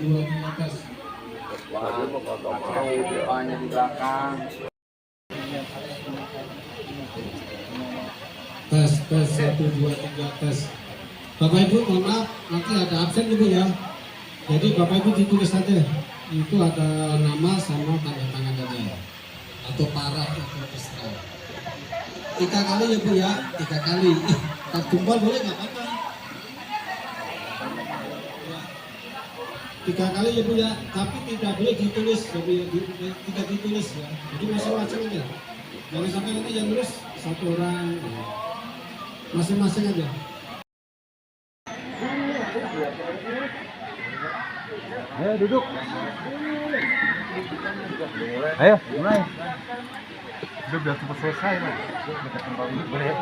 dua, tiga, tes. Doanya di belakang. Tes, tes, 1, 2, 3, tes. Bapak Ibu, mohon maaf, nanti ada absen Ibu ya. Jadi Bapak Ibu ditulis saja. Itu ada nama sama tanda tangan saja. Atau parah atau terserah. 3 kali ya Bu ya, 3 kali. Tak tumpal boleh nggak apa-apa. 3 kali ya Bu ya, tapi tidak boleh ditulis, tidak ditulis ya. Jadi masing-masing aja. Jangan sampai nanti yang tulis 1 orang, masing-masing aja. Ayo duduk. Ayo mulai. Udah biar cepat selesai lah. Dekat tempat duduk boleh ya?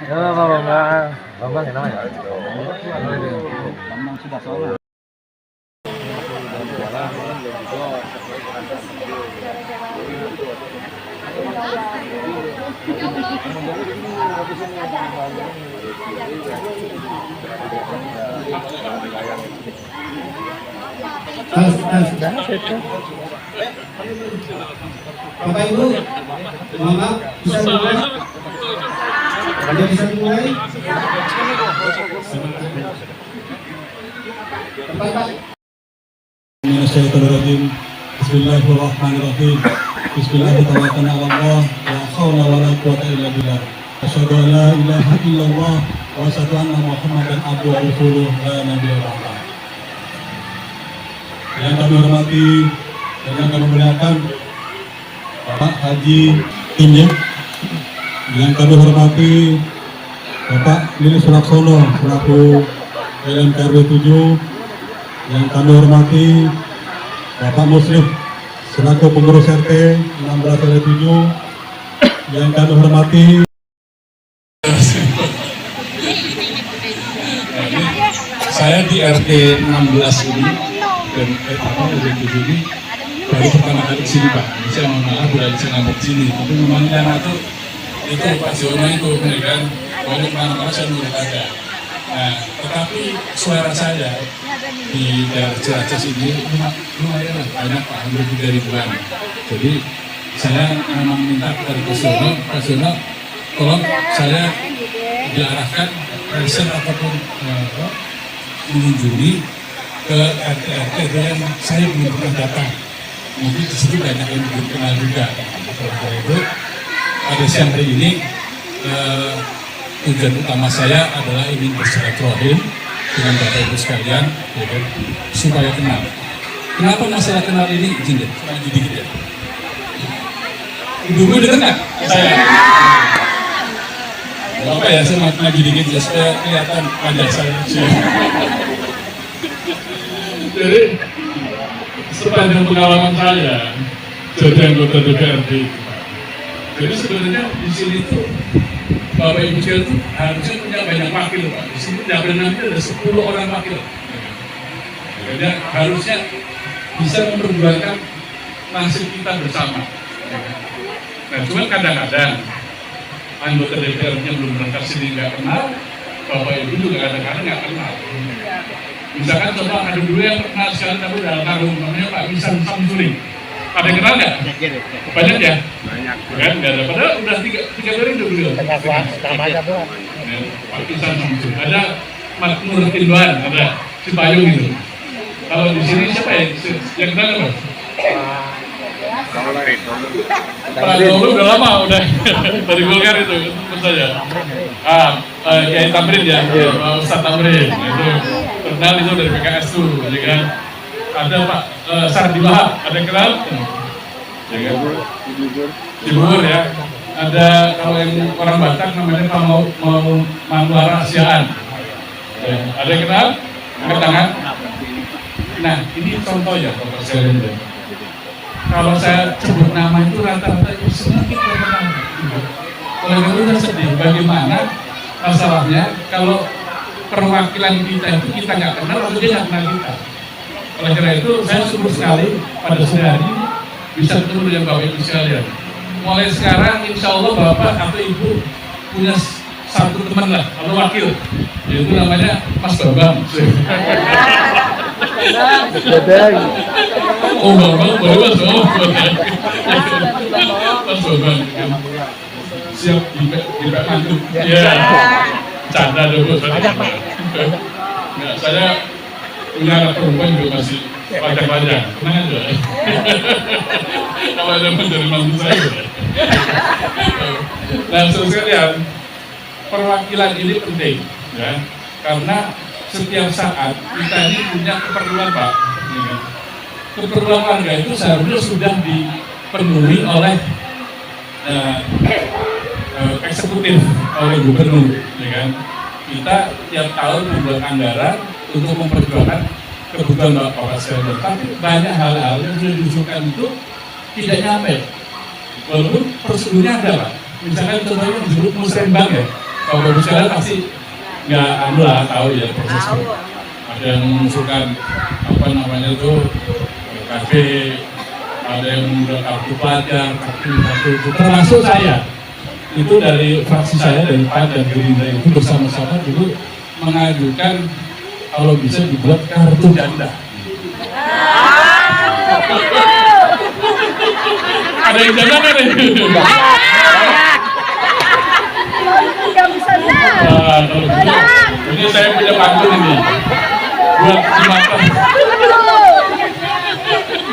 Ya, Bambang ya namanya. Bambang sudah soalnya. Bapak Ibu, mohon maaf, bisa mulai? Ada bisa mulai? Bismillahirrahmanirrahim. Bismillahirrahmanirrahim. La haula wala quwwata illa billah. Asyhadu an la ilaha illallah wa asyhadu anna Muhammadan abduhu wa rasuluh la nabiyya ba'da. Yang kami hormati dan yang kami muliakan Bapak Haji Injek, yang kami hormati Bapak Lilis Sulaksono selaku LMKRW 7, yang kami hormati Bapak Muslim selaku pengurus RT 16 RW 7, yang kami hormati saya di RT 16 ini dan RW 7 ini baru pertama kali kesini Pak. Saya mohon maaf udah bisa ngamuk sini, tapi memang anak itu Pak Jono itu kan banyak mana-mana saya menurut ada. Nah, tetapi suara saya di daerah Ciracas ini lumayan banyak Pak, hampir 3.000-an. Jadi saya memang minta dari Pak Jono, tolong saya diarahkan present ataupun mengunjungi ke RT-RT yang saya belum pernah datang. Mungkin di situ banyak yang belum kenal juga. Oleh itu, pada siang hari ini tujuan utama saya adalah ingin bersilaturahim dengan Bapak Ibu sekalian, ya, supaya kenal. Kenapa masalah kenal ini? Izin deh, maju dikit ya. Ibu udah kenal saya. Apa ya, saya maju dikit ya supaya kelihatan wajah saya. Jadi sepanjang pengalaman saya jadi anggota DPRD, jadi sebenarnya di sini tuh Bapak Ibu sekalian tuh harusnya punya banyak wakil Pak. Di sini dapil nanti ada 10 orang wakil. Jadi harusnya bisa memperjuangkan nasib kita bersama. Nah, cuma kadang-kadang anggota DPR-nya belum berangkat sini nggak kenal, Bapak Ibu juga kadang-kadang nggak kenal. Misalkan coba ada dulu yang kenal sekali tapi dalam karung namanya Pak Misan Samsuri. Ada yang kenal nggak? Banyak ya? Banyak. Kan nggak ada. Padahal udah tiga kali udah beliau. Sama aja Bu. Pak Misan Samsuri. Ada Makmur Tinduan, ada Cipayung gitu. Kalau di sini siapa ya? Yang kenal apa? Pak Dolu udah lama udah dari Golkar itu tentu saja. Kiai Tamrin ya, Ustadz Tamrin itu kenal itu dari PKS tuh, ya kan. Ada Pak Sardi Wahab, ada yang kenal? Ya kan? Cibubur ya. Ada kalau yang orang Batak namanya Pak Manuar Rahasiaan. Ya. Ada yang kenal? Angkat tangan. Nah ini contoh ya Bapak sekalian. Kalau saya sebut nama itu rata-rata itu sedikit terkenal. Kalau kita sedih, bagaimana masalahnya kalau perwakilan kita itu kita nggak kenal atau dia nggak kenal kita. Oleh karena itu saya syukur sekali pada sore hari ini bisa ketemu dengan Bapak Ibu sekalian. Mulai sekarang insya Allah Bapak atau Ibu punya satu teman lah, atau wakil, yaitu namanya Mas Bambang. Oh Bambang, boleh Mas, oh boleh. Mas Bambang, siap di mantu. Ya, canda dulu. Nah, saya punya anak perempuan juga masih panjang-panjang, tenang aja. Kalau ada dari mantu saya. Nah, saudara sekalian, perwakilan ini penting, ya, karena setiap saat kita ini punya keperluan, Pak. Ya. Keperluan warga itu seharusnya sudah dipenuhi oleh eksekutif, oleh gubernur, ya kan? Kita tiap tahun membuat anggaran untuk memperjuangkan kebutuhan Bapak sekalian. Tapi banyak hal-hal yang sudah diusulkan itu tidak nyampe. Walaupun prosedurnya ada, Pak. Misalkan contohnya disebut musrembang ya. Kalau Bapak sekalian pasti nggak tahu ya prosesnya. Ada yang mengusulkan apa namanya itu KP, ada yang mengusulkan kartu pelajar, kartu itu termasuk saya. Itu dari fraksi saya, dari PAN dan Gerindra itu bersama-sama dulu mengajukan kalau bisa dibuat kartu janda. Ada yang janda kan? Ini saya punya pantun ini buat jembatan.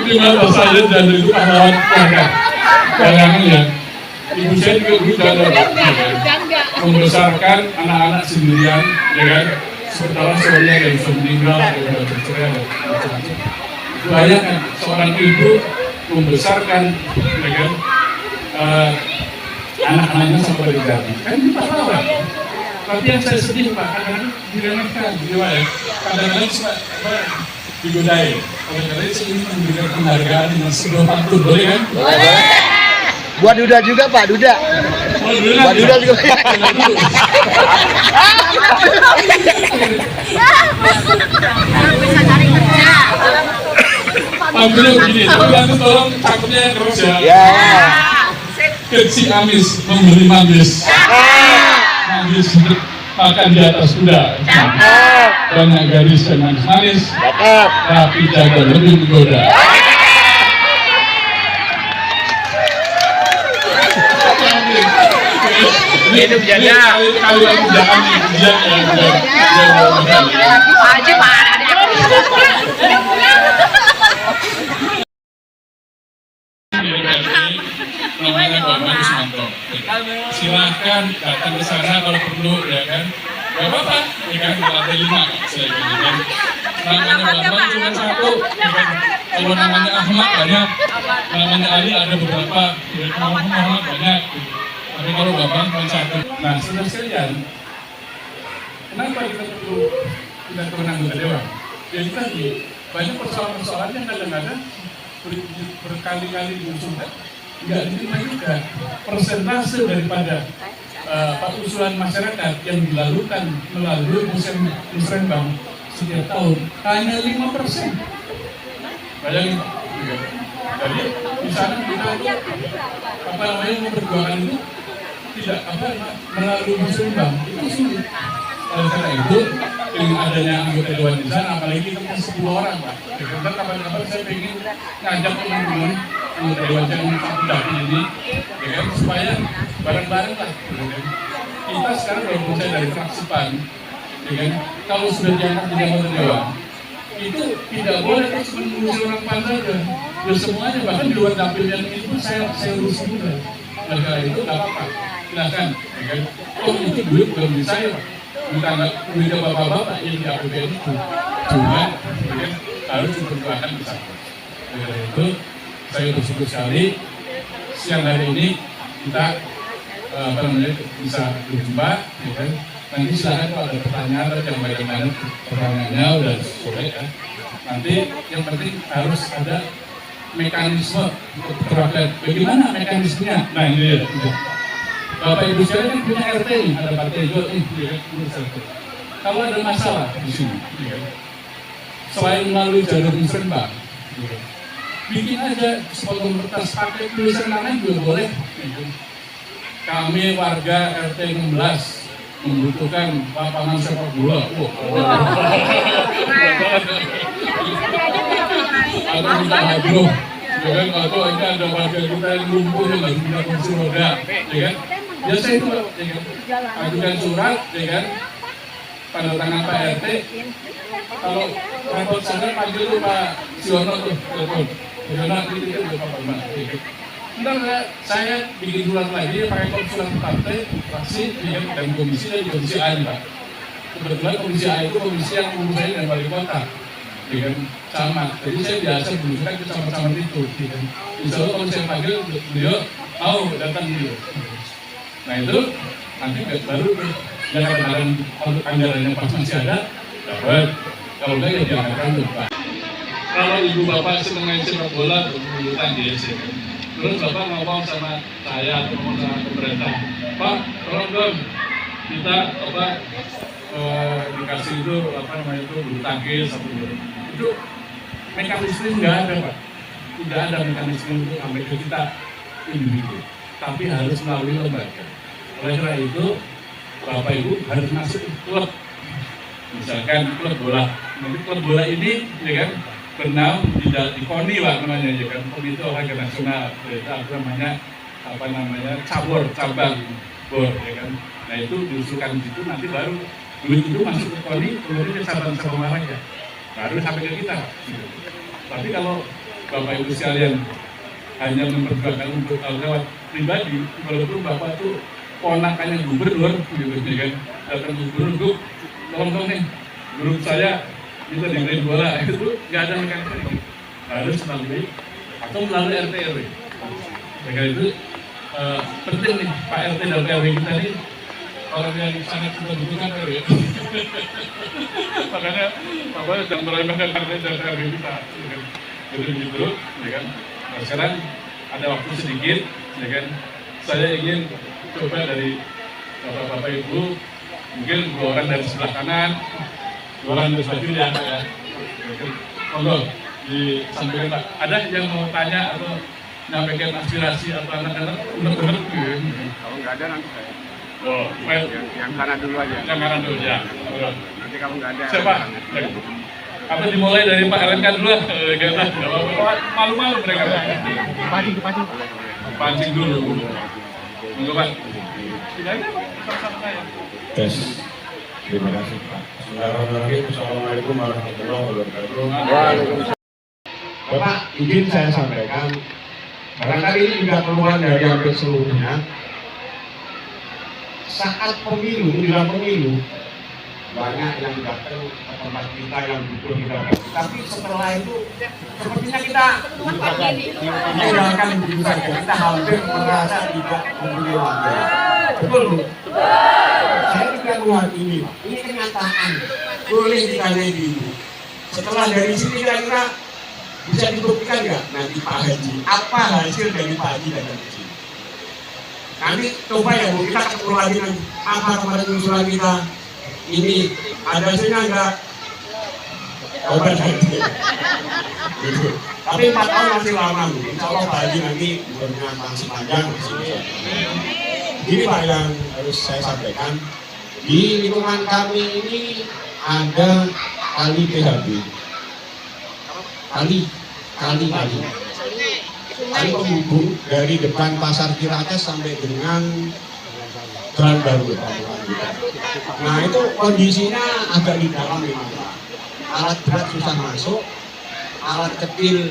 Ini mata saya janda itu pahlawan keluarga. Bayangin ya. Ibu saya juga dulu janda, membesarkan anak-anak sendirian, ya kan? Sementara suaminya ada yang sudah meninggal, ada yang bercerai, ada macam-macam. Bayangkan seorang ibu membesarkan, ya kan? Anak-anaknya sampai berjadi, kan itu pahlawan. Tapi yang saya sedih Pak, kadang-kadang diremehkan, ya. Kadang-kadang suka digodai. Kadang-kadang saya ingin memberikan penghargaan dengan sebuah pantun, boleh kan? Boleh. Buat Duda juga Pak, Duda. Buat Duda juga. Bisa cari kerja. Panggilnya begini, tapi nanti tolong cakupnya yang terus ya. Ya. Kecil amis membeli manggis. Manggis makan di atas kuda. Banyak garis yang manis-manis. Tapi jaga lebih menggoda. Hidup janda. Kalau aku jangan Aja parah dia. Namanya Bapak Ismanto. Silahkan datang ke sana kalau perlu, ya kan? Gak apa-apa, ya kan? Lantai 5 saya bilang. Namanya Bapak cuma satu, ya kan? Kalau namanya Ahmad banyak, namanya Ali ada beberapa, ya Muhammad banyak. Tapi kalau Bapak cuma satu. Nah, saudara sekalian, kenapa kita perlu anggota dewan? Jadi tadi banyak persoalan-persoalan yang kadang-kadang berkali-kali diusulkan nggak diterima juga. Persentase daripada usulan masyarakat yang dilakukan melalui musrembang setiap tahun hanya 5%. Bayangin Pak. Jadi di sana kita memperjuangkan itu tidak melalui musrembang itu sulit. Oleh karena itu dengan adanya anggota dewan di sana, apalagi kita punya 10 orang Pak. Karena kapan-kapan saya ingin ngajak teman-teman anggota dewan yang mencapai ini, ya kan, supaya bareng-bareng lah. Ya kan. Kita sekarang kalau percaya dari fraksi PAN, ya kan, kalau sudah diangkat jadi anggota dewan, itu tidak boleh terus mengurusi orang PAN saja. Ya semuanya, bahkan di luar dapil yang itu saya urus juga. Oleh karena itu nggak apa-apa, silakan. Ya kan. Oh itu duit belum di saya Pak. Minta duitnya bapak-bapak yang di APBN itu. Cuma ya, harus diperjuangkan bersama. Oleh karena itu saya bersyukur sekali siang hari ini kita bisa berjumpa, ya kan? Nanti silakan kalau ada pertanyaan atau yang bagaimana pertanyaannya udah sore ya. Nanti yang penting harus ada mekanisme untuk perwakilan. Bagaimana mekanismenya? Nah ini ya. Bapak Ibu sekalian punya RT nih, ada partai juga ya kan? Kalau ada masalah di sini, ya, selain melalui jalur musrembang, ya, bikin aja sepotong kertas pakai tulisan namanya juga boleh. Ya. Kami warga RT 16 membutuhkan lapangan sepak bola. Atau kita hadroh, ya kan? Atau ini ada warga kita yang lumpuh yang nggak bisa kursi roda, ya kan? Biasa itu, ya kan? Ajukan surat, ya kan? Pada tangan Pak RT. Kalau repot sana panggil tuh Pak Siono tuh telepon. Siono ini kan udah Pak Bambang. Entar saya bikin surat lagi pakai konsulat partai, fraksi, dan komisi dan komisi A, Pak. Kebetulan komisi A itu komisi yang urusannya dari wali kota, dengan camat. Jadi saya biasa berusaha ke camat-camat itu. Insya Allah kalau saya panggil beliau mau datang beliau. Nah itu nanti baru kadang-kadang anggarannya pas masih ada, dapat. Kalau enggak ya dianggarkan lupa. Kalau ibu bapak senang main sepak bola, bulu tangkis. Terus bapak ngomong sama saya atau ngomong sama pemerintah, Pak, tolong dong kita dikasih itu bulu tangkis itu mekanisme nggak ada, Pak. Tidak ada mekanisme untuk sampai ke kita individu, tapi harus melalui lembaga. Oleh karena itu Bapak Ibu harus masuk klub, misalkan klub bola. Nanti klub bola ini, ya kan, bernama di KONI lah namanya, ya kan, Komite Olahraga Nasional. Itu namanya cabang bor, ya kan. Nah itu diusulkan di situ, nanti baru duit itu masuk ke KONI, kemudian ke cabang-cabang olahraga, baru sampai ke kita. Tapi kalau Bapak Ibu sekalian hanya memperjuangkan untuk lewat pribadi, walaupun Bapak tuh ponakannya gubernur, gitu, ya kan, datang gubernur, tolong nih, grup saya bisa diberi bola, itu nggak ada mekanisme, harus melalui atau melalui RT RW. Maka itu penting nih Pak RT dan RW kita ini orang yang sangat kita butuhkan RW. Makanya Bapak jangan meremehkan RT dan RW kita. Jadi gitu, ya kan. Nah, sekarang ada waktu sedikit, ya kan. Saya ingin coba dari Bapak-Bapak Ibu, mungkin 2 orang dari sebelah kanan, 2 orang dari sebelah kiri, ya. Monggo disampaikan Pak. Ada yang mau tanya atau menyampaikan aspirasi atau anak-anak benar-benar? Kalau nggak ada nanti saya. Oh, Yang kanan dulu aja. yang kanan dulu ya. Nanti kalau nggak ada. Siapa? Apa dimulai dari Pak RNK dulu? Malu-malu mereka. Pancing dulu. Monggo Pak. Tidak ada Pak, sama-sama saya. Tes. Terima kasih Pak. Bismillahirrahmanirrahim. Assalamualaikum warahmatullahi wabarakatuh. Bapak, izin saya sampaikan, barangkali ini juga keluhan dari hampir seluruhnya. Saat pemilu, menjelang pemilu, banyak yang datang ke tempat kita yang butuh kita. Tapi setelah itu, sepertinya kita meninggalkan begitu saja. Kita hampir merasa tidak mempunyai waktu. Betul, Bu? Saya tidak mewakili, ini kenyataan. Boleh ditanyai dulu. Setelah dari sini kira-kira bisa dibuktikan nggak nanti Pak Haji apa hasil dari Pak Haji datang ke sini? Nanti coba ya Bu, kita ketemu lagi nanti apa kemarin usulan kita ini ada hasilnya nggak? Coba nanti. Gitu. Tapi 4 tahun masih lama Bu. Insya Allah Pak Haji nanti umurnya masih panjang masih bisa. Ini Pak yang harus saya sampaikan, di lingkungan kami ini ada kali PHB, kali penghubung dari depan pasar Ciracas sampai dengan Jalan Baru. Nah itu kondisinya agak di dalam memang, alat berat susah masuk, alat kecil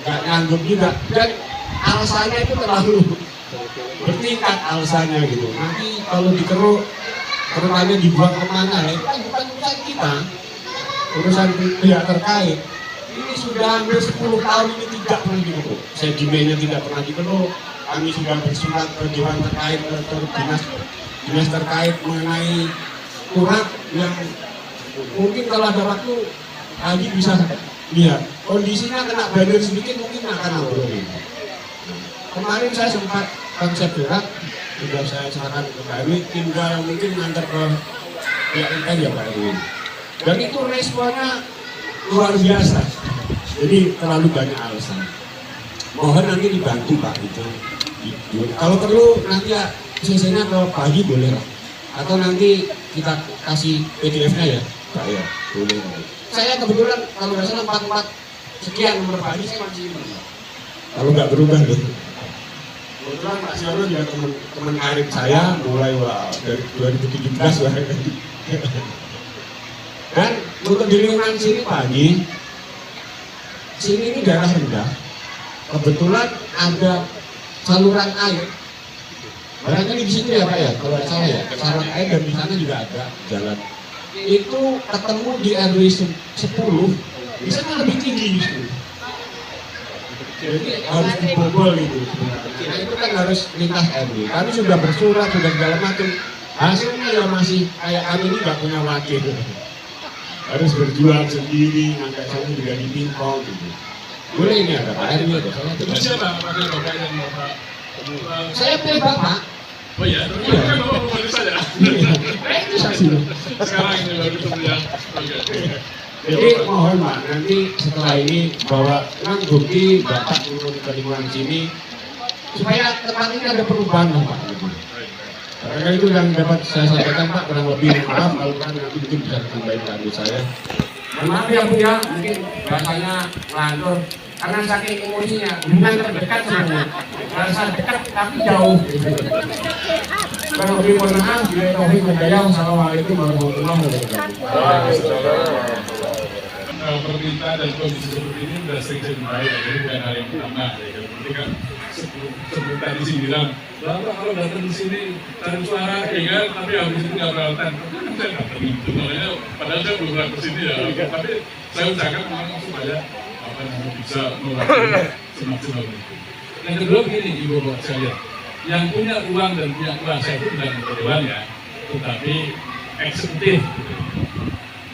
nggak nyanggup juga, dan alasannya itu terlalu bertingkat alasannya gitu. Nanti kalau dikeruk kerutannya dibuang kemana ya, itu bukan urusan kita, urusan pihak terkait. Ini sudah hampir 10 tahun ini tidak pernah dikeruk, sedimennya tidak pernah dikeruk. Kami sudah bersurat ke dewan terkait, ke dinas terkait mengenai kurang yang mungkin kalau ada waktu Haji bisa lihat kondisinya, kena banjir sedikit mungkin akan ambrol. Kemarin saya sempat konsep berat, sudah saya serahkan ke Pak Erwin, tinggal mungkin ngantar ke pihak kita ya Pak Erwin. Dan itu responnya luar biasa. Jadi terlalu banyak alasan. Mohon nanti dibantu Pak itu. Kalau perlu nanti ya selesainya kalau pagi boleh lah. Atau nanti kita kasih PDF-nya ya, Pak ya, boleh. Saya kebetulan kalau nggak salah 44 sekian nomor pagi saya masih ingat. Kalau nggak berubah deh. Kebetulan Pak Siono juga teman karib saya mulai dari 2017 lah. Dan untuk di lingkungan sini pagi, sini ini daerah rendah. Kebetulan ada saluran air. Barangkali di situ ya Pak ya, kalau salah ya, saluran air dan di sana juga ada jalan. Itu ketemu di RW 10, di sana lebih tinggi justru. Jadi harus dibobol itu. Nah, itu kan harus lintas RW. Kami sudah bersurat, sudah segala macam. Hasilnya ya masih kayak kami ini nggak punya wakil. Harus berjuang sendiri, sampai sana juga dipingkong gitu. Boleh ini ada Pak RW, ada saya. Itu siapa wakil bapak yang bapak? Saya pilih Bapak. Oh iya, kan bapak memilih saya. Itu saksi. Sekarang ini baru ketemu ya. Oke. Jadi mohon Pak, nanti setelah ini bawa memang bukti Bapak turun ke lingkungan sini supaya tempat ini ada perubahan Pak. Karena itu yang dapat saya sampaikan Pak, kurang lebih maaf kalau kan nanti mungkin bisa disampaikan ke saya. Maaf ya Bu ya, mungkin bahasanya lantur karena saking emosinya, hubungan terdekat sebenarnya. Rasa dekat tapi jauh. Kurang lebih mohon maaf, bila Taufik Hidayah, Assalamualaikum warahmatullahi wabarakatuh. Permintaan dan kondisi seperti ini sudah sering saya jumpai, jadi bukan hal yang pertama. Jadi kan sebelum tadi sih bilang, Bapak kalau datang di sini cari suara, ya kan, tapi habis itu nggak beralasan. Saya datang itu, makanya padahal saya belum pernah ke sini ya. Tapi saya usahakan memang supaya apa namanya bisa mewakili semaksimal mungkin. Yang kedua begini, Ibu Bapak sekalian, yang punya uang dan punya kuasa itu bukan dewan ya, tetapi eksekutif.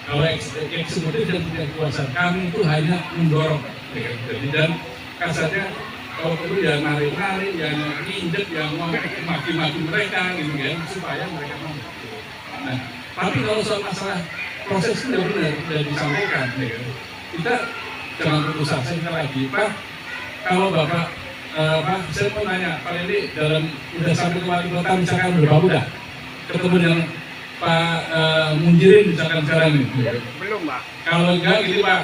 Kalau eksekutif dan punya kuasa, kami itu hanya mendorong. Jadi dan kasarnya kalau perlu ya narik-narik, yang nginjek, yang mau maki-maki mereka gitu kan, supaya mereka mau. Nah, tapi kalau soal masalah proses itu benar disampaikan, ya kan? Kita jangan putus asa lagi, Pak. Kalau Bapak, Pak, saya mau nanya, Pak ini dalam udah sampai ke wali kota misalkan berapa udah ketemu dengan Pak Munjirin misalkan sekarang ini? Belum, Pak. Kalau enggak gitu Pak,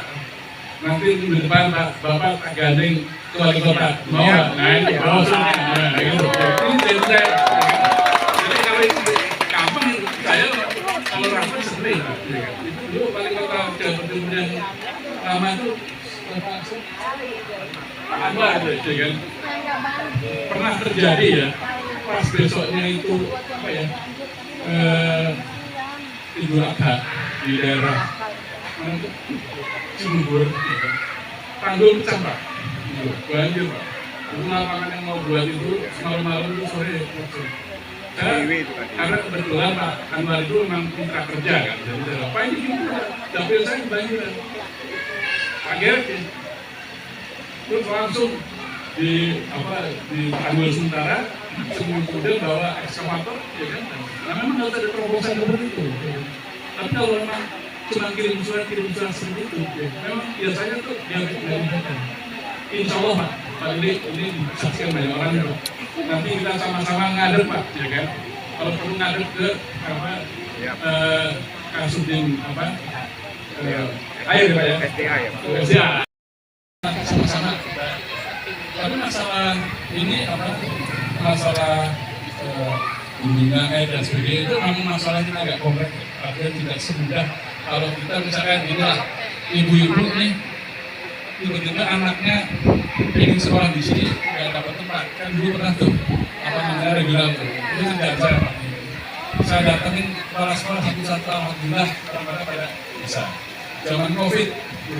nanti minggu depan Pak, Bapak tak gandeng ke wali kota, mau nggak? Nah ini nah gitu. Ini saya. Jadi kalau itu gampang, saya kalau rapat sering. Itu dulu wali kota Jawa Timur yang lama itu Pak Anwar ada, ya kan? Pernah terjadi ya, pas besoknya itu apa ya? Idul Adha di daerah Cibubur, tanggul pecah Pak, banjir Pak. Itu lapangan yang mau buat itu malam-malam itu sore. Karena kebetulan Pak Anwar itu memang mitra kerja kan, jadi saya apa ini gimana? Dapil saya kebanjiran, akhirnya terus langsung di tanggul sementara. Kemudian bawa ekskavator, ya kan? Nah memang harus ada terobosan seperti itu. Tapi kalau memang cuma kirim surat seperti itu, ya, memang biasanya tuh yang dilakukan. Insya Allah Pak, ini disaksikan banyak orang ya Pak. Nanti kita sama-sama ngadep Pak, ya kan? Kalau perlu ngadep ke apa? Kasudin apa? Air Pak ya? SDA ya Pak. SDA. Sama-sama. Tapi masalah ini apa? Masalah bimbingan dan sebagainya itu memang masalahnya agak kompleks, artinya tidak semudah kalau kita misalkan inilah ibu-ibu nih tiba-tiba anaknya ingin sekolah di sini nggak dapat tempat, kan dulu pernah tuh apa namanya regulator itu tidak bisa Pak. Saya datengin kepala sekolah satu-satu, alhamdulillah orang-orang pada bisa. Zaman COVID,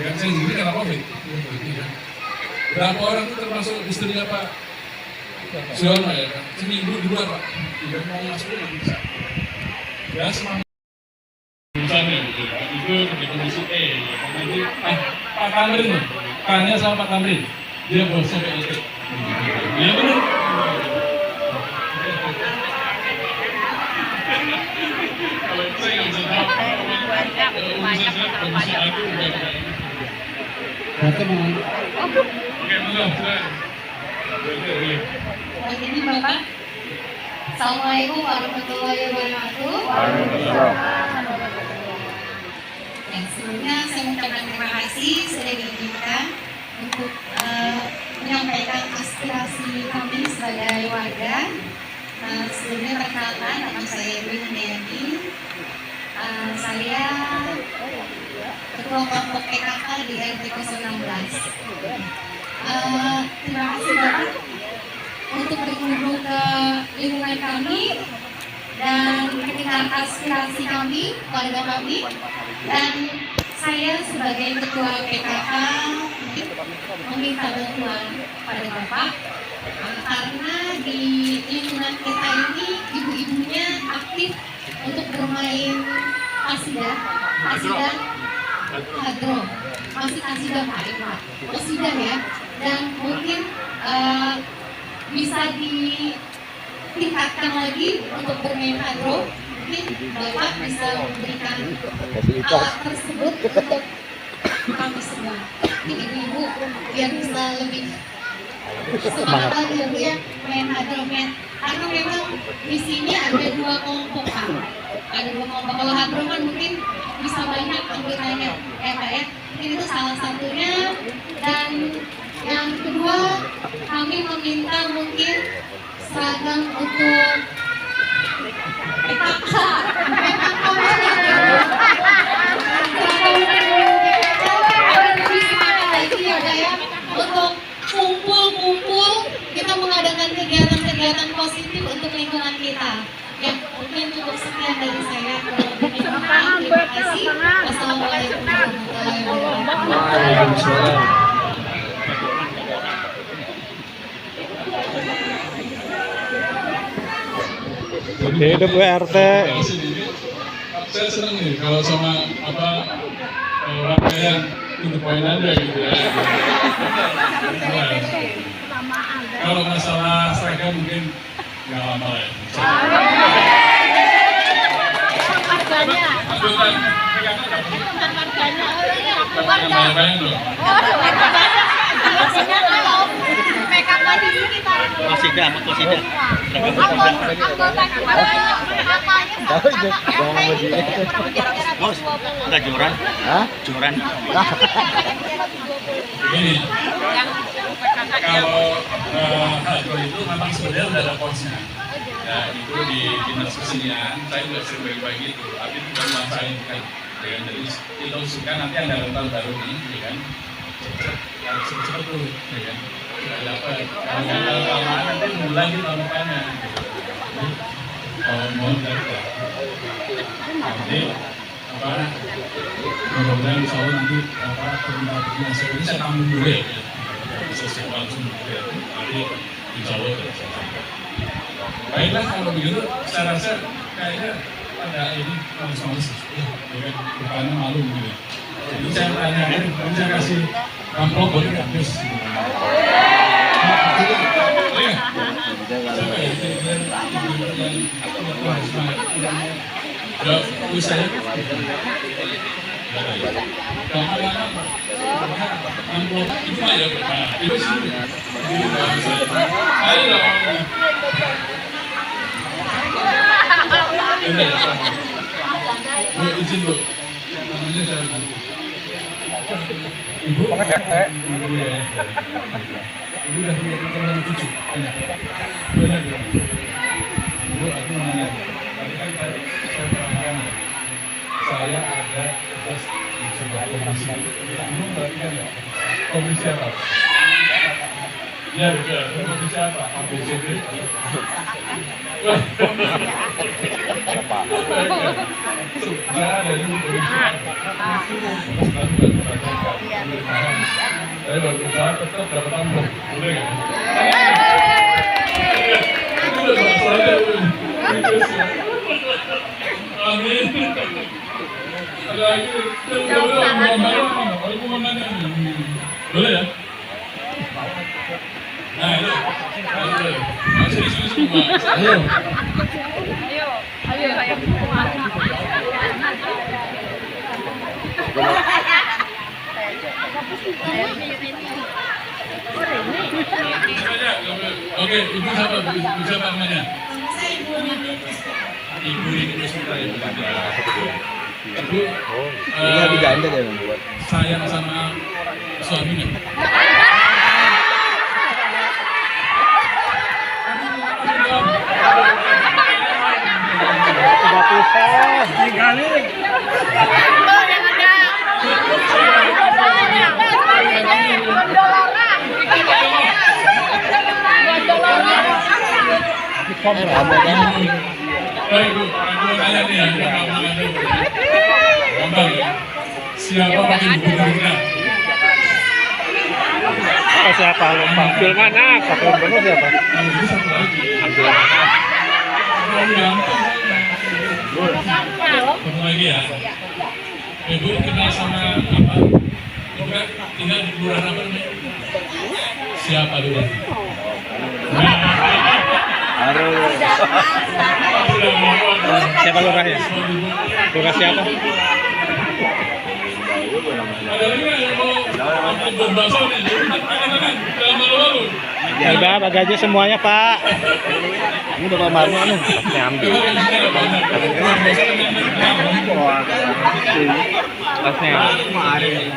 kan saya sendiri karena COVID. Berapa orang itu termasuk istrinya Pak Siono ya kan, seminggu di luar Pak, tidak mau masuk nggak bisa. Ya semangat. Misalnya gitu, itu di komisi E, nanti Pak Tamrin, tanya sama Pak Tamrin, dia bosnya PLT. Iya benar. Kalau itu saya nggak bisa tahu. Banyak komisi A itu bukan. Oke, monggo. Ini Bapak. Assalamualaikum warahmatullahi wabarakatuh. Yang sebelumnya saya mengucapkan terima kasih sudah diizinkan untuk menyampaikan aspirasi kami sebagai warga. Sebelumnya perkenalkan, nama saya Ibu Handayani. Saya Ketua Kelompok PKK di RT 016. Terima kasih Bapak untuk berkunjung ke lingkungan kami dan mendengar aspirasi kami, warga kami. Dan saya sebagai Ketua PKK meminta bantuan pada Bapak karena di lingkungan kita ini ibu-ibunya aktif untuk bermain kasidah hadro, masih kasidah Pak, kasidah ya, dan mungkin bisa ditingkatkan lagi untuk bermain hadro. Mungkin Bapak bisa memberikan alat tersebut untuk kami semua, ibu-ibu, biar bisa lebih semangat lagi ya Bu ya, main hadro. Karena memang di sini ada 2 kelompok Pak. Ada 2 kelompok. Kalau hadro kan mungkin bisa banyak anggotanya ya Pak ya. Mungkin itu salah satunya. Dan yang kedua, kami meminta mungkin seragam untuk PKK. Untuk kumpul-kumpul kita mengadakan kegiatan-kegiatan positif untuk lingkungan kita. Ya, mungkin cukup sekian dari saya. Terima kasih. Wassalamualaikum warahmatullahi wabarakatuh. Waalaikumsalam. Hidup RT. Saya senang nih kalau sama warga yang itu poin aja gitu ya. Kalau masalah seragam mungkin nggak lama ya. Banyak loh. Kosida. Bos, ada joran? Hah? Joran. Begini, kalau hadro itu memang sebenarnya udah ada posnya. Ya, itu di dinas kesenian, saya juga sering bagi-bagi itu, tapi tidak melaksanakan kan. Ya, jadi kita usulkan nanti ada rental baru nih, ya kan? Harus cepet-cepet tuh, ya kan? Tidak dapat. Kalau nggak kelamaan nanti nunggu lagi tahun depannya. Kalau mau dapat. Nanti mudah-mudahan insya Allah nanti permintaan ini saya tampung dulu ya. Bisa langsung dulu ya. Nanti insya Allah ya. Baiklah kalau begitu, saya rasa kayaknya ada ini males-males ya kan, bukannya malu gitu. Jadi saya tanya, saya kasih amplop boleh nggak Gus? Saya amplop itu aja itu sih. Ayo Bu, izin Bu. Namanya saya Ibu. Ibu ya. Ibu udah punya keturunan 7. Benar. Bu, aku mau nanya. Tadi kan saya pernah saya ada tugas di sebuah komisi. Ibu perhatikan ya? Komisi apa? Ya, betul. Komisi apa? ABCD. Saya berusaha tetap dapat amplop, boleh nggak? Itu udah bahasa aja, amin. Ada lagi, aku mau nanya nih, boleh ya? Nah itu, masih di sini semua. Ayo. Oke, ibu siapa? Ibu siapa namanya? Ibu ini Puspita ya. Ibu, Ini habis janda dia Bang. sayang sama suaminya. Udah pisah. Tinggalin. Ibu, aku tanya nih ya, gampang ya. Siapa pakai buku gubernurnya? Siapa lupa? Ambil mana? Pakai gubernur siapa? Ini satu lagi. Ambil mana? Satu lagi ya. Ibu kenal sama apa? Ibu tinggal di kelurahan apa nih? Siapa dulu? Siapa lurahnya? Lurah siapa? Ada lagi nggak yang mau berbahasa nih? Tangan, jangan malu-malu. Ya udah, bagi aja semuanya Pak. Ini Bapak Marmo nih. Pasnya ambil. Pasnya ambil.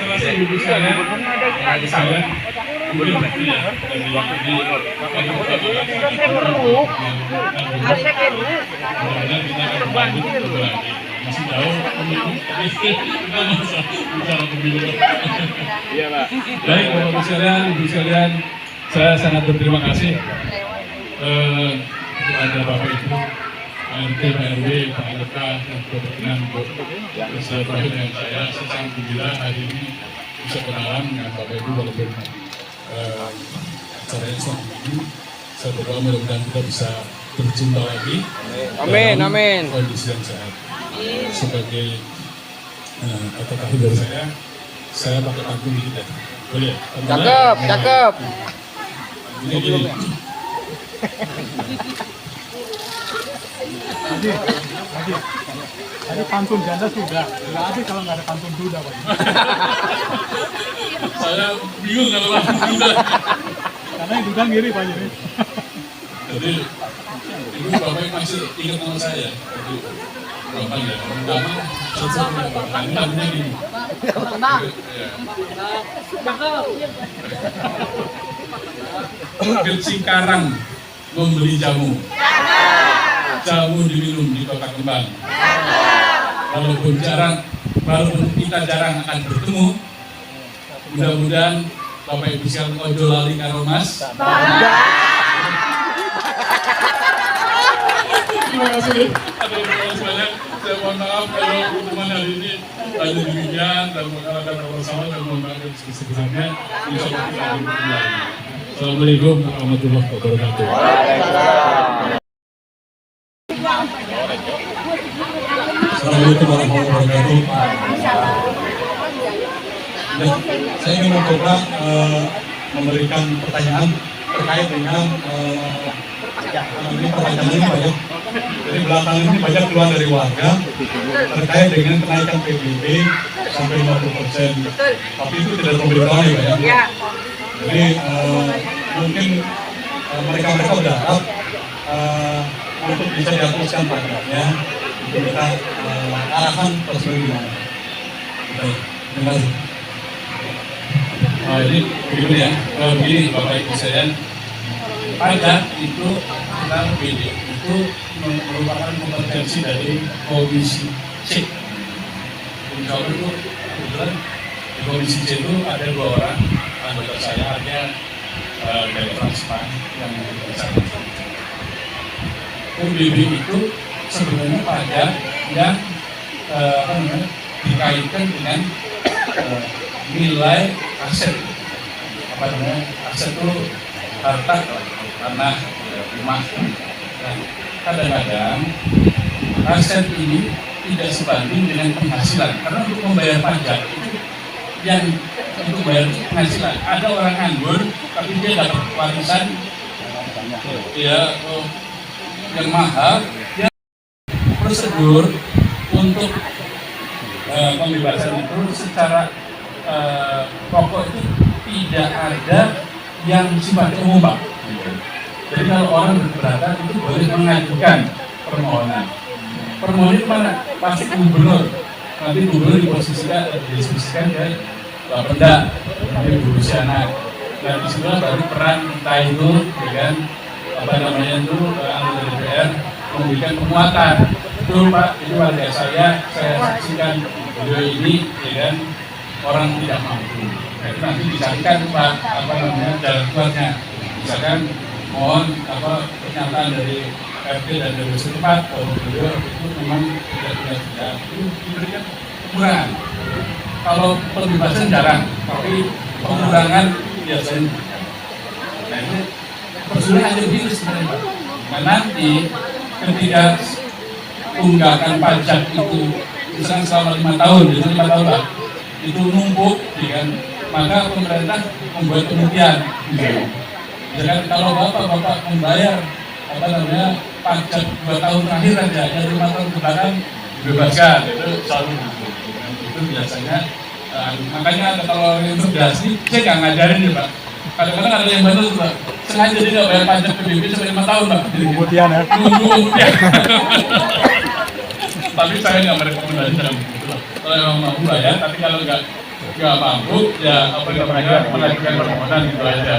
Selesai ibu saya, kemudian waktunya dari waktu di masih jauh kita bicara pemilu. Iya Pak. Baik Bapak Ibu sekalian, saya sangat berterima kasih kepada Bapak Ibu RT, Pak RW, Pak LK yang sudah berkenan untuk bersilaturahmi dengan saya. Saya sangat gembira hari ini bisa kenalan dengan Bapak Ibu walaupun acaranya selama ini. Saya berdoa mudah-mudahan kita bisa berjumpa lagi. Amin, dalam amin. Kondisi yang sehat. Sebagai kata-kata dari saya pakai pantun dikit ya. Boleh? Cakep, cakep. Gini. Tadi pantun ganda sudah. Nggak ada kalau nggak ada pantun duda Pak. Saya bingung kalau pantun duda. Karena yang duda ngiri Pak ini. Jadi ibu bapak masih ingat nama saya. Jadi bapak ya. Pertama saya bapak ini lagunya gini. Kecing karang membeli jamu. Jamu diminum di kota Kembang. Walaupun kita jarang akan bertemu, mudah-mudahan Bapak Ibu sekalian ojo lali karo Mas. Terima kasih. Saya mohon maaf kalau pertemuan hari ini hanya demikian dan mengadakan bersama dan mohon maaf sebesar-besarnya. Insya Allah kita akan bertemu lagi. Assalamualaikum warahmatullahi wabarakatuh. Assalamualaikum warahmatullahi wabarakatuh. Saya ingin mencoba memberikan pertanyaan terkait dengan ini pertanyaan ini Pak ya. Jadi belakangan ini banyak keluar dari warga terkait dengan kenaikan PBB sampai 50%. Tapi itu tidak memberitahu Pak ya. Jadi mungkin mereka berharap untuk bisa dihapuskan pajaknya, untuk kita arahan prosedur gimana. Baik, terima kasih. Ini begini ya, begini Bapak Ibu sekalian, pajak itu kita PBB itu merupakan kompetensi dari Komisi C. Insya Allah itu kebetulan di Komisi C itu ada 2 orang anggota saya, ada dari Transpan yang bisa. PBB itu sebenarnya pajak yang dikaitkan dengan nilai aset. Apa namanya? Aset itu harta, tanah, rumah. Nah, kadang-kadang aset ini tidak sebanding dengan penghasilan, karena untuk membayar pajak itu yang itu bayar penghasilan. Ada orang nganggur tapi dia dapat warisan ya yang mahal. Dia prosedur untuk pembebasan itu secara pokok itu tidak ada yang sifatnya umum, Pak. Jadi kalau orang berkeberatan itu boleh mengajukan permohonan. Permohonan itu mana? Pasti gubernur. Nanti gubernur didiskusikan ke Bapenda, nanti berusaha. Nah disitulah baru peran kita itu, ya kan, apa namanya itu anggota DPR memberikan penguatan. Betul Pak, itu warga saya saksikan video ini, ya kan, orang tidak mampu. Nah, itu nanti dicarikan Pak, apa namanya jalan keluarnya. Misalkan mohon apa pernyataan dari RT dan dari setempat bahwa beliau itu memang tidak itu diberikan pengurangan. Kalau pembebasan jarang, tapi pengurangan biasanya. Nah itu prosedurnya hanya begitu sebenarnya Pak. Nah nanti ketika tunggakan pajak itu misalnya selama 5 tahun, itu 5 tahun Pak, itu numpuk, ya kan, maka pemerintah membuat penelitian. Jadi kalau bapak membayar apa namanya pajak 2 tahun terakhir aja, yang 5 tahun ke belakang dibebaskan, itu selalu itu biasanya. Makanya kalau imigrasi saya nggak ngajarin ya Pak. Kadang-kadang ada yang bantu Pak, sengaja dia nggak bayar pajak PBB sampai 5 tahun Pak. Kemudian ya. Tapi saya nggak merekomendasikan gitu Pak. Kalau memang mampu bayar, tapi kalau nggak mampu ya apa namanya mengajukan permohonan gitu aja.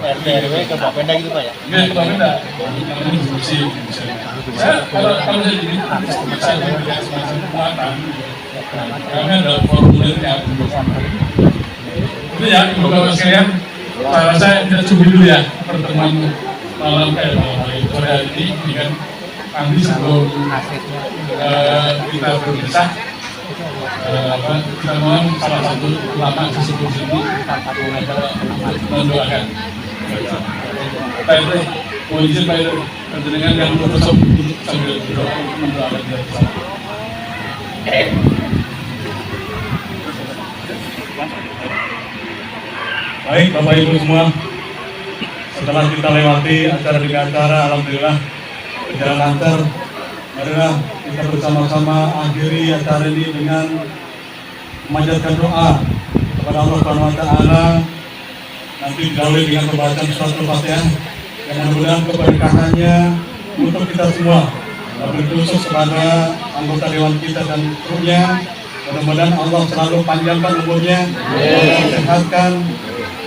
RT RW ke Bapenda gitu Pak ya? Nggak ke Bapenda, namanya diskusi. Kalau saya jadi saya memberikan semacam kekuatan, kami ada formulirnya. Itu ya, Bapak sekalian, cara saya kita coba dulu ya pertemuan malam sore hari ini kan nanti sebelum kita berpisah. Kita mohon salah satu ulama tersebut ini mendoakan. Pak itu mohon izin Pak itu dengan yang menutup sambil berdoa mendoakan kita bersama. Baik Bapak Ibu semua, setelah kita lewati acara demi acara, alhamdulillah berjalan lancar. Marilah kita bersama-sama akhiri acara ini dengan memanjatkan doa kepada Allah Subhanahu wa taala. Nanti didahului dengan pembacaan surat Al-Fatihah yang mudah-mudahan keberkahannya untuk kita semua, lebih khusus kepada anggota dewan kita dan krunya. Mudah-mudahan Allah selalu panjangkan umurnya, Allah sehatkan,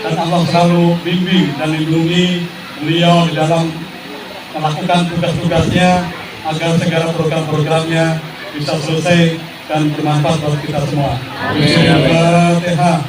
dan Allah selalu bimbing dan lindungi beliau di dalam melakukan tugas-tugasnya, agar segala program-programnya bisa selesai dan bermanfaat buat kita semua. Al-Fatihah.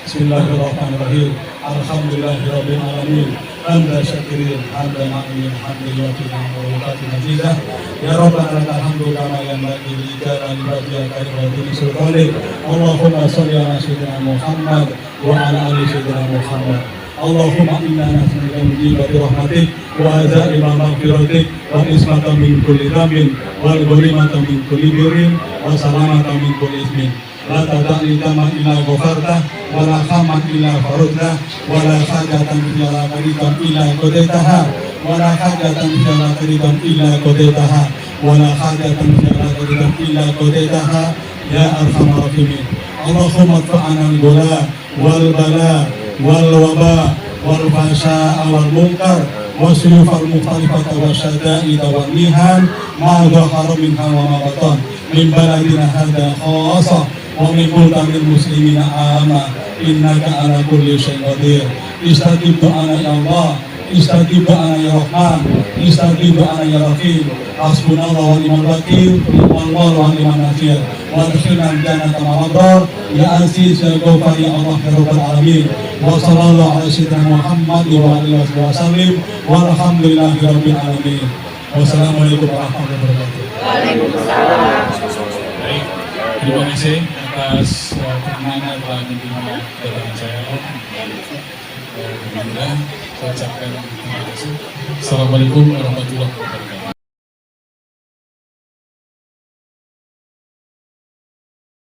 Bismillahirrahmanirrahim. Alhamdulillahirabbil alamin. Hamdan syakirin, hamdan na'min, hamdan yaqinan wa waqatin majidah. Ya Rabbana lakal hamdu kama yanbaghi li jalali wajhika wa li sultanik. Allahumma shalli ala sayyidina Muhammad wa ala ali sayyidina Muhammad. Allahumma inna nas'aluka min jibati rahmatik wa azaima maghfiratik wa ismata min kulli dhanbin wa ghanimata min kulli birrin wa salamata min kulli ismin. La tada'ni dama illa ghafarta wa la khamat illa farudta wa la hajatan illa qaditan illa qadaitaha wa la hajatan illa qaditan illa qadaitaha wa la hajatan illa qaditan illa qadaitaha ya arhamar rahimin. Allahumma fa'ana al-ghala wal bala wal waba wal fasha'a wal munkar wa suyufal mukhalifata wa syada'ida wal nihan ma dhahara minha wa ma batan min baladina hadha khasa wa min mulkamil muslimina ama innaka ala kulli syai'in qadir. Istajib do'ana ya Allah, istajib do'ana ya Rahman, istajib do'ana ya Rahim. Hasbunallahu wa ni'mal wakil, wallahu wa ni'mal nasir. Wa adkhilna al-jannata ma'al abrar ya aziz ya ghafar ya Allah ya rabbal alamin. Wa sallallahu ala sayyidina Muhammad wa alihi wa sallim walhamdulillahi rabbil alamin. Wassalamualaikum warahmatullahi wabarakatuh. Baik, terima kasih atas perkenanan dan telah menerima kedatangan saya. Alhamdulillah, saya ucapkan terima kasih. Assalamualaikum warahmatullahi wabarakatuh.